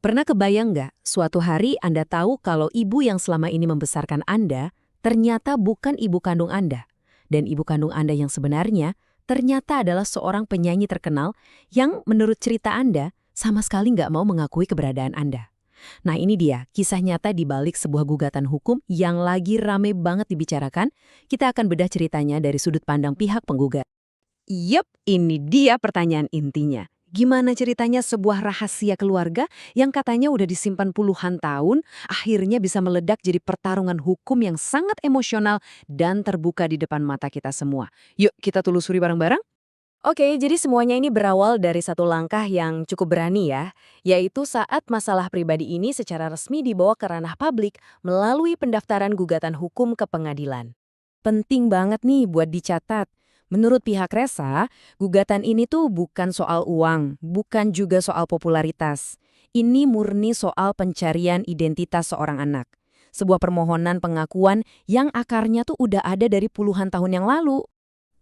Pernah kebayang nggak, suatu hari Anda tahu kalau ibu yang selama ini membesarkan Anda, ternyata bukan ibu kandung Anda. Dan ibu kandung Anda yang sebenarnya, ternyata adalah seorang penyanyi terkenal yang menurut cerita Anda, sama sekali nggak mau mengakui keberadaan Anda. Nah ini dia, kisah nyata di balik sebuah gugatan hukum yang lagi rame banget dibicarakan. Kita akan bedah ceritanya dari sudut pandang pihak penggugat. Yep, ini dia pertanyaan intinya. Gimana ceritanya sebuah rahasia keluarga yang katanya udah disimpan puluhan tahun, akhirnya bisa meledak jadi pertarungan hukum yang sangat emosional dan terbuka di depan mata kita semua. Yuk kita telusuri bareng-bareng. Oke, jadi semuanya ini berawal dari satu langkah yang cukup berani ya, yaitu saat masalah pribadi ini secara resmi dibawa ke ranah publik melalui pendaftaran gugatan hukum ke pengadilan. Penting banget nih buat dicatat. Menurut pihak Resa, gugatan ini tuh bukan soal uang, bukan juga soal popularitas. Ini murni soal pencarian identitas seorang anak. Sebuah permohonan pengakuan yang akarnya tuh udah ada dari puluhan tahun yang lalu.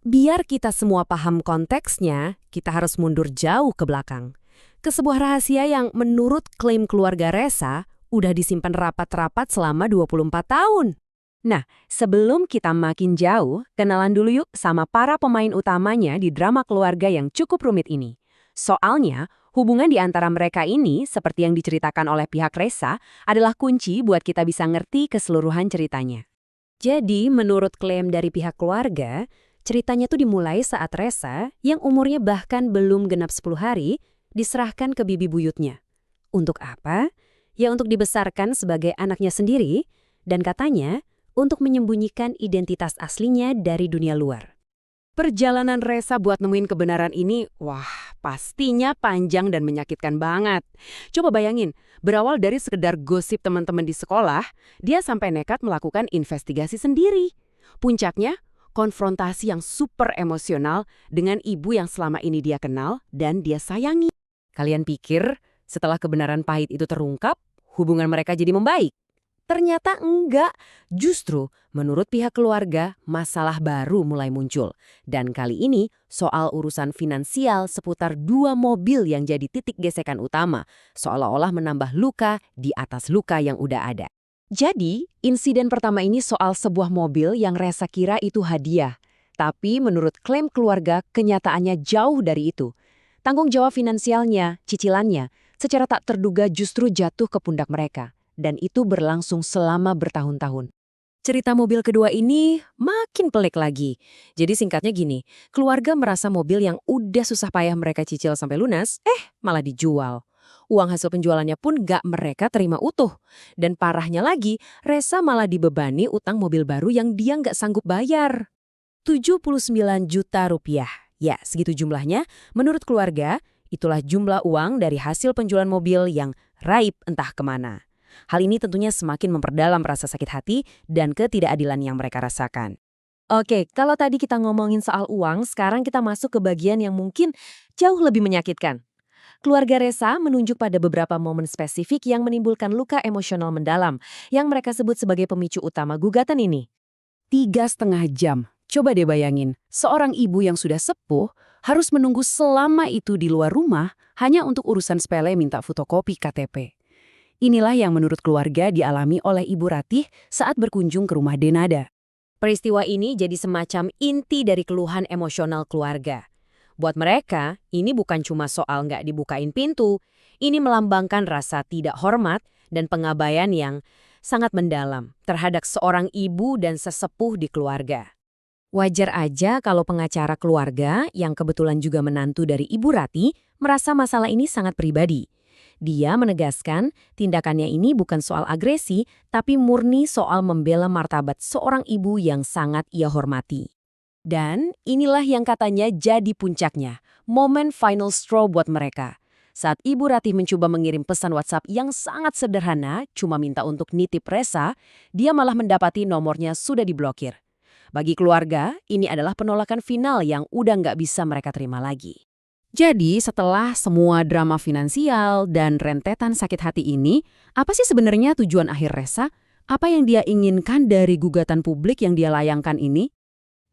Biar kita semua paham konteksnya, kita harus mundur jauh ke belakang. Ke sebuah rahasia yang menurut klaim keluarga Resa, udah disimpan rapat-rapat selama 24 tahun. Nah, sebelum kita makin jauh, kenalan dulu yuk sama para pemain utamanya di drama keluarga yang cukup rumit ini. Soalnya, hubungan di antara mereka ini, seperti yang diceritakan oleh pihak Resa, adalah kunci buat kita bisa ngerti keseluruhan ceritanya. Jadi, menurut klaim dari pihak keluarga, ceritanya tuh dimulai saat Resa, yang umurnya bahkan belum genap 10 hari, diserahkan ke bibi buyutnya. Untuk apa? Ya untuk dibesarkan sebagai anaknya sendiri, dan katanya, untuk menyembunyikan identitas aslinya dari dunia luar. Perjalanan Resa buat nemuin kebenaran ini, wah, pastinya panjang dan menyakitkan banget. Coba bayangin, berawal dari sekedar gosip teman-teman di sekolah, dia sampai nekat melakukan investigasi sendiri. Puncaknya, konfrontasi yang super emosional dengan ibu yang selama ini dia kenal dan dia sayangi. Kalian pikir setelah kebenaran pahit itu terungkap, hubungan mereka jadi membaik? Ternyata enggak. Justru, menurut pihak keluarga, masalah baru mulai muncul. Dan kali ini, soal urusan finansial seputar 2 mobil yang jadi titik gesekan utama, seolah-olah menambah luka di atas luka yang udah ada. Jadi, insiden pertama ini soal sebuah mobil yang Resa kira itu hadiah. Tapi menurut klaim keluarga, kenyataannya jauh dari itu. Tanggung jawab finansialnya, cicilannya, secara tak terduga justru jatuh ke pundak mereka. Dan itu berlangsung selama bertahun-tahun. Cerita mobil kedua ini makin pelik lagi. Jadi singkatnya gini, keluarga merasa mobil yang udah susah payah mereka cicil sampai lunas, malah dijual. Uang hasil penjualannya pun gak mereka terima utuh. Dan parahnya lagi, Resa malah dibebani utang mobil baru yang dia gak sanggup bayar. 79 juta rupiah. Ya, segitu jumlahnya. Menurut keluarga, itulah jumlah uang dari hasil penjualan mobil yang raib entah kemana. Hal ini tentunya semakin memperdalam rasa sakit hati dan ketidakadilan yang mereka rasakan. Oke, kalau tadi kita ngomongin soal uang, sekarang kita masuk ke bagian yang mungkin jauh lebih menyakitkan. Keluarga Resa menunjuk pada beberapa momen spesifik yang menimbulkan luka emosional mendalam, yang mereka sebut sebagai pemicu utama gugatan ini. 3,5 jam. Coba deh bayangin, seorang ibu yang sudah sepuh harus menunggu selama itu di luar rumah hanya untuk urusan sepele minta fotokopi KTP. Inilah yang menurut keluarga dialami oleh Ibu Ratih saat berkunjung ke rumah Denada. Peristiwa ini jadi semacam inti dari keluhan emosional keluarga. Buat mereka, ini bukan cuma soal nggak dibukain pintu, ini melambangkan rasa tidak hormat dan pengabaian yang sangat mendalam terhadap seorang ibu dan sesepuh di keluarga. Wajar aja kalau pengacara keluarga, yang kebetulan juga menantu dari Ibu Ratih, merasa masalah ini sangat pribadi. Dia menegaskan tindakannya ini bukan soal agresi, tapi murni soal membela martabat seorang ibu yang sangat ia hormati. Dan inilah yang katanya jadi puncaknya, momen final straw buat mereka. Saat Ibu Ratih mencoba mengirim pesan WhatsApp yang sangat sederhana, cuma minta untuk nitip Resa, dia malah mendapati nomornya sudah diblokir. Bagi keluarga, ini adalah penolakan final yang udah nggak bisa mereka terima lagi. Jadi, setelah semua drama finansial dan rentetan sakit hati ini, apa sih sebenarnya tujuan akhir Resa? Apa yang dia inginkan dari gugatan publik yang dia layangkan ini?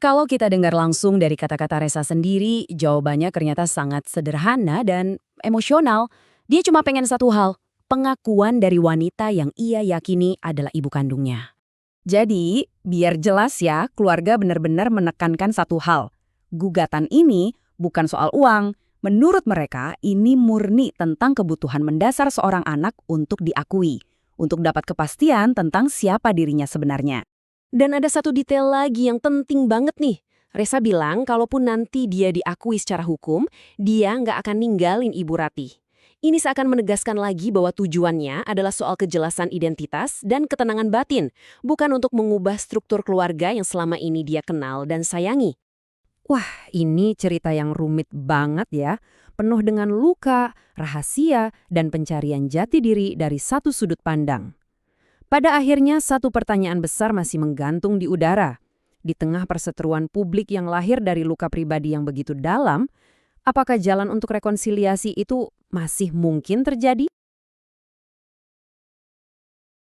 Kalau kita dengar langsung dari kata-kata Resa sendiri, jawabannya ternyata sangat sederhana dan emosional. Dia cuma pengen satu hal, pengakuan dari wanita yang ia yakini adalah ibu kandungnya. Jadi, biar jelas ya, keluarga benar-benar menekankan satu hal. Gugatan ini bukan soal uang. Menurut mereka, ini murni tentang kebutuhan mendasar seorang anak untuk diakui, untuk dapat kepastian tentang siapa dirinya sebenarnya. Dan ada satu detail lagi yang penting banget nih. Resa bilang kalaupun nanti dia diakui secara hukum, dia nggak akan ninggalin Ibu Ratih. Ini seakan menegaskan lagi bahwa tujuannya adalah soal kejelasan identitas dan ketenangan batin, bukan untuk mengubah struktur keluarga yang selama ini dia kenal dan sayangi. Wah, ini cerita yang rumit banget ya, penuh dengan luka, rahasia, dan pencarian jati diri dari satu sudut pandang. Pada akhirnya, satu pertanyaan besar masih menggantung di udara. Di tengah perseteruan publik yang lahir dari luka pribadi yang begitu dalam, apakah jalan untuk rekonsiliasi itu masih mungkin terjadi?